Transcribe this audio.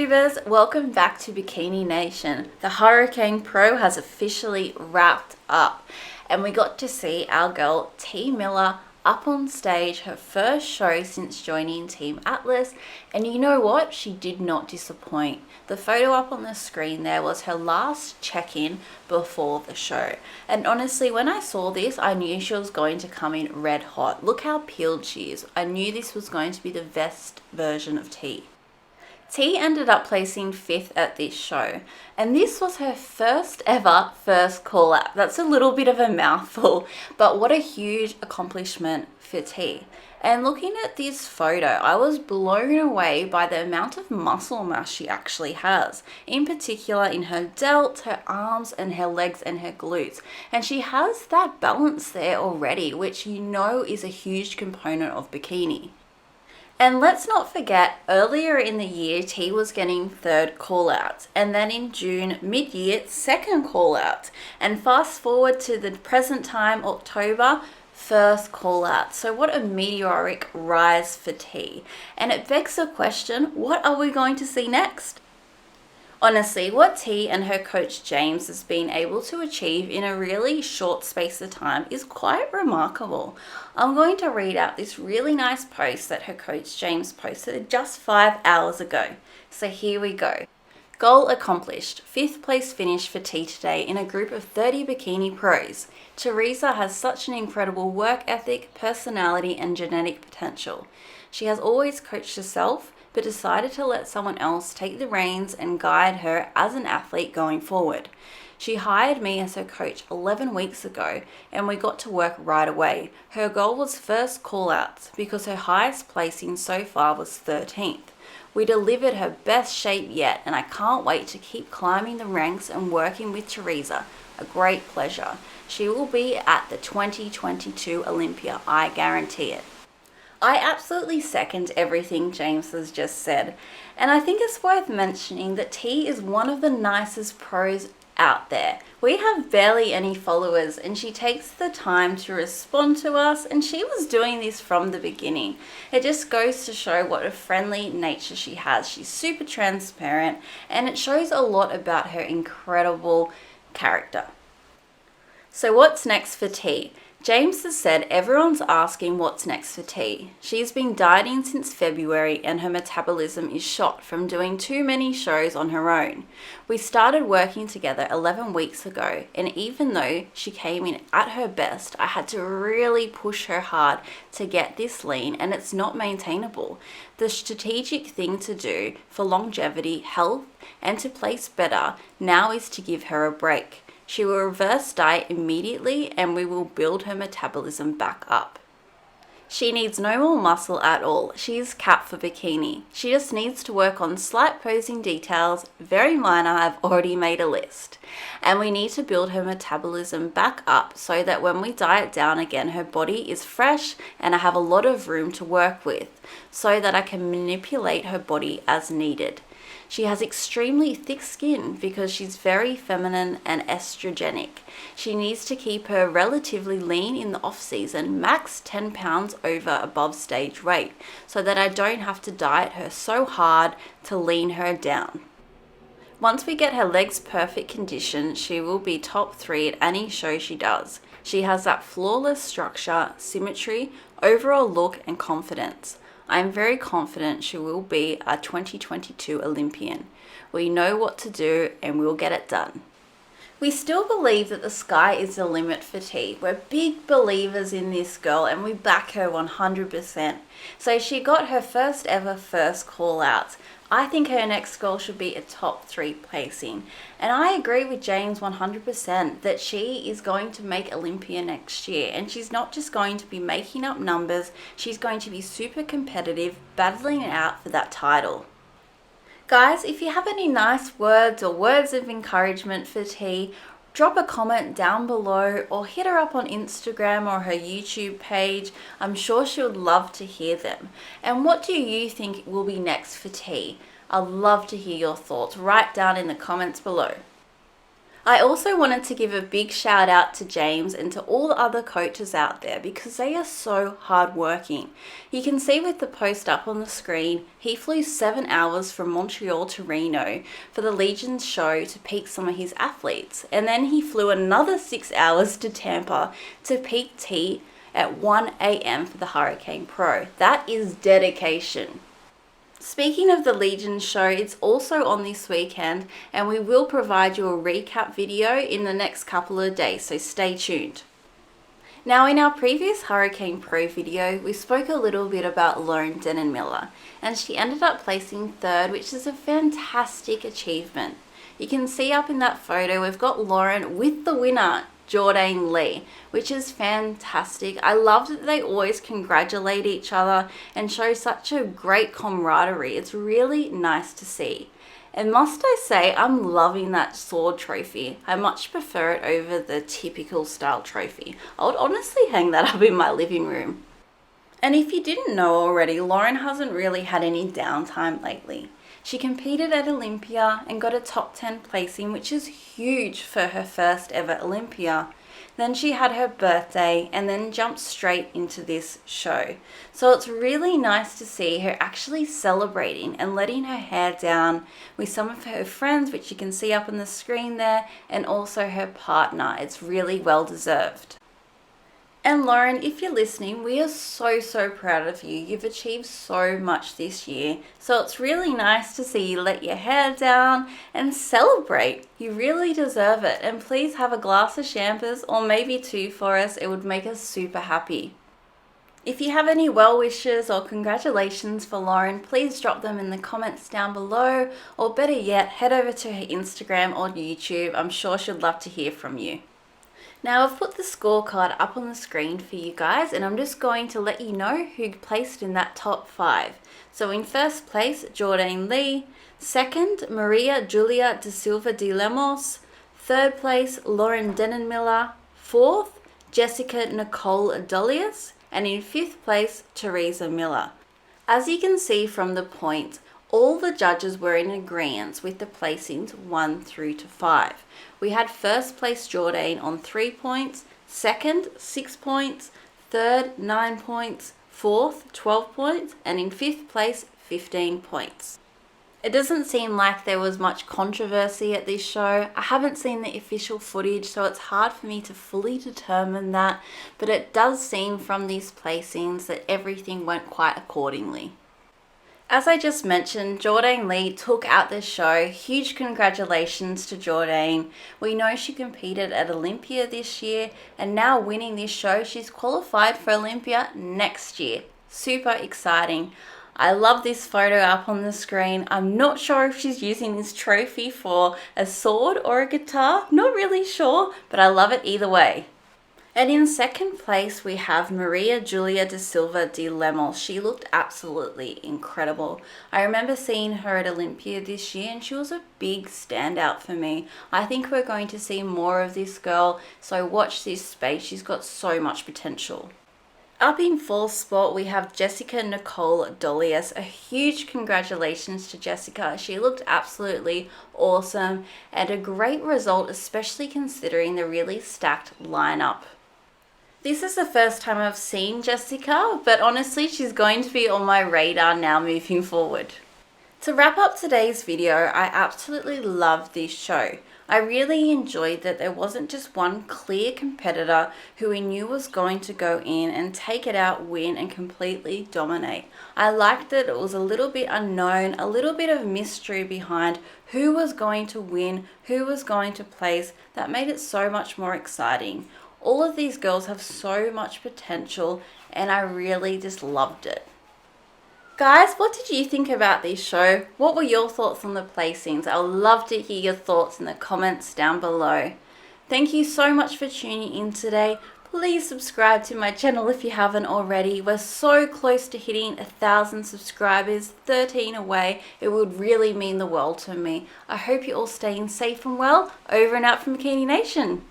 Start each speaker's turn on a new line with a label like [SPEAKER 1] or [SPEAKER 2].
[SPEAKER 1] YouTubers, welcome back to Bikini Nation. The Hurricane Pro has officially wrapped up and we got to see our girl T Miller up on stage, her first show since joining Team Atlas, and you know what? She did not disappoint. The photo up on the screen there was her last check-in before the show, and honestly when I saw this I knew she was going to come in red hot. Look how peeled she is. I knew this was going to be the best version of T. T ended up placing 5th at this show, and this was her first ever call out. That's a little bit of a mouthful, but what a huge accomplishment for T. And looking at this photo, I was blown away by the amount of muscle mass she actually has, in particular in her delts, her arms and her legs and her glutes. And she has that balance there already, which you know is a huge component of bikini. And let's not forget, earlier in the year, T was getting 3rd call out, and then in June, mid-year, 2nd call out. And fast forward to the present time, October, 1st call out. So what a meteoric rise for T. And it begs the question, what are we going to see next? Honestly, what T and her coach James has been able to achieve in a really short space of time is quite remarkable. I'm going to read out this really nice post that her coach James posted just 5 hours ago. So here we go. Goal accomplished. 5th place finish for T today in a group of 30 bikini pros. Theresa has such an incredible work ethic, personality and genetic potential. She has always coached herself, but decided to let someone else take the reins and guide her as an athlete going forward. She hired me as her coach 11 weeks ago and we got to work right away. Her goal was 1st call outs because her highest placing so far was 13th. We delivered her best shape yet and I can't wait to keep climbing the ranks and working with Theresa. A great pleasure. She will be at the 2022 Olympia, I guarantee it. I absolutely second everything James has just said, and I think it's worth mentioning that T is one of the nicest pros out there. We have barely any followers and she takes the time to respond to us, and she was doing this from the beginning. It just goes to show what a friendly nature she has. She's super transparent and it shows a lot about her incredible character. So what's next for T? James has said everyone's asking what's next for T. She's been dieting since February and her metabolism is shot from doing too many shows on her own. We started working together 11 weeks ago, and even though she came in at her best, I had to really push her hard to get this lean, and it's not maintainable. The strategic thing to do for longevity, health, and to place better now is to give her a break. She will reverse diet immediately and we will build her metabolism back up. She needs no more muscle at all. She is capped for bikini. She just needs to work on slight posing details, very minor. I've already made a list. And we need to build her metabolism back up so that when we diet down again, her body is fresh and I have a lot of room to work with so that I can manipulate her body as needed. She has extremely thick skin because she's very feminine and estrogenic. She needs to keep her relatively lean in the off season, max 10 pounds over above stage weight, so that I don't have to diet her so hard to lean her down. Once we get her legs perfect condition, she will be top 3 at any show she does. She has that flawless structure, symmetry, overall look and confidence. I am very confident she will be a 2022 Olympian. We know what to do and we'll get it done. We still believe that the sky is the limit for T. We're big believers in this girl and we back her 100%. So she got her first call out. I think her next goal should be a top 3 placing. And I agree with James 100% that she is going to make Olympia next year. And she's not just going to be making up numbers, she's going to be super competitive, battling it out for that title. Guys, if you have any nice words or words of encouragement for T, drop a comment down below or hit her up on Instagram or her YouTube page. I'm sure she would love to hear them. And what do you think will be next for T? I'd love to hear your thoughts. Write down in the comments below. I also wanted to give a big shout out to James and to all the other coaches out there because they are so hardworking. You can see with the post up on the screen, he flew 7 hours from Montreal to Reno for the Legion's show to peak some of his athletes. And then he flew another 6 hours to Tampa to peak T at 1 a.m. for the Hurricane Pro. That is dedication. Speaking of the Legion show, it's also on this weekend and we will provide you a recap video in the next couple of days, so stay tuned. Now in our previous Hurricane Pro video, we spoke a little bit about Lauren Dannenmiller and she ended up placing 3rd, which is a fantastic achievement. You can see up in that photo, we've got Lauren with the winner, Jourdanne, which is fantastic. I love that they always congratulate each other and show such a great camaraderie. It's really nice to see. And must I say, I'm loving that sword trophy. I much prefer it over the typical style trophy. I would honestly hang that up in my living room. And if you didn't know already, Lauren hasn't really had any downtime lately. She competed at Olympia and got a top 10 placing, which is huge for her first ever Olympia. Then she had her birthday and then jumped straight into this show. So it's really nice to see her actually celebrating and letting her hair down with some of her friends, which you can see up on the screen there, and also her partner. It's really well deserved. And Lauren, if you're listening, we are so proud of you. You've achieved so much this year. So it's really nice to see you let your hair down and celebrate. You really deserve it. And please have a glass of champers or maybe 2 for us. It would make us super happy. If you have any well wishes or congratulations for Lauren, please drop them in the comments down below. Or better yet, head over to her Instagram or YouTube. I'm sure she'd love to hear from you. Now I've put the scorecard up on the screen for you guys and I'm just going to let you know who placed in that top 5. So in first place, Jourdanne. Second, Maria Julia de Silva de Lemos. Third place, Lauren Dannenmiller. Fourth, Jessica Nicole Dolias. And in 5th place, Theresa Miller. As you can see from the points, all the judges were in agreement with the placings 1 through to 5. We had first place Jourdanne on 3 points, second 6 points, third 9 points, fourth 12 points, and in 5th place 15 points. It doesn't seem like there was much controversy at this show. I haven't seen the official footage, so it's hard for me to fully determine that, but it does seem from these placings that everything went quite accordingly. As I just mentioned, Jourdanne took out the show. Huge congratulations to Jourdanne. We know she competed at Olympia this year and now winning this show, she's qualified for Olympia next year. Super exciting. I love this photo up on the screen. I'm not sure if she's using this trophy for a sword or a guitar. Not really sure, but I love it either way. And in second place, we have Maria Julia de Silva de Lemos. She looked absolutely incredible. I remember seeing her at Olympia this year and she was a big standout for me. I think we're going to see more of this girl, so watch this space. She's got so much potential. Up in 4th spot, we have Jessica Nicole Dolias. A huge congratulations to Jessica. She looked absolutely awesome and a great result, especially considering the really stacked lineup. This is the first time I've seen Jessica, but honestly, she's going to be on my radar now moving forward. To wrap up today's video, I absolutely loved this show. I really enjoyed that there wasn't just one clear competitor who we knew was going to go in and take it out, win, and completely dominate. I liked that it was a little bit unknown, a little bit of mystery behind who was going to win, who was going to place. That made it so much more exciting. All of these girls have so much potential and I really just loved it. Guys, what did you think about this show? What were your thoughts on the placings? I would love to hear your thoughts in the comments down below. Thank you so much for tuning in today. Please subscribe to my channel if you haven't already. We're so close to hitting 1,000 subscribers, 13 away. It would really mean the world to me. I hope you're all staying safe and well. Over and out from Bikini Nation.